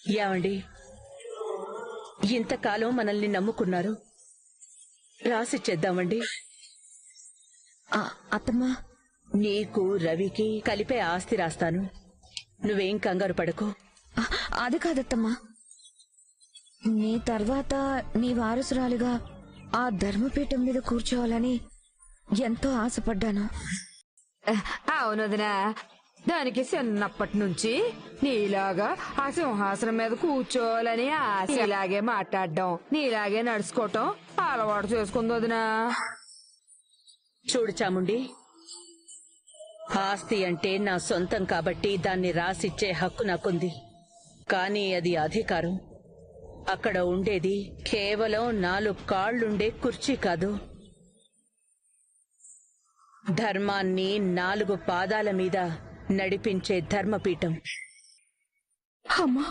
ఏమండి, ఇంతకాలం మనల్ని నమ్ముకున్నారు, రాసిచ్చేద్దామండి. అత్తమ్మా, నీకు రవికి కలిపే ఆస్తి రాస్తాను. నువ్వేం కంగారు పడకు. అది కాదత్తమ్మా, నీ తర్వాత నీ వారసురాలిగా ఆ ధర్మపీఠం మీద కూర్చోవాలని ఎంతో ఆశపడ్డాను. అవునదినా, దానికి చిన్నప్పటి నుంచి నీలాగా ఆ సింహాసనం మీద కూర్చోవాలని ఆశ, ఇలాగే మాట్లాడడం, నీలాగే నడుచుకోవటం అలవాటు చేసుకుంది వదినా. చూడు చాముండి, ఆస్తి అంటే నా సొంతం కాబట్టి దాన్ని రాసిచ్చే హక్కు నాకుంది. కానీ అది అధికారం. అక్కడ ఉండేది కేవలం 4 కాళ్లుండే కుర్చీ కాదు, ధర్మాన్ని 4 పాదాల మీద నడిపించే ధర్మపీఠం. అమ్మా,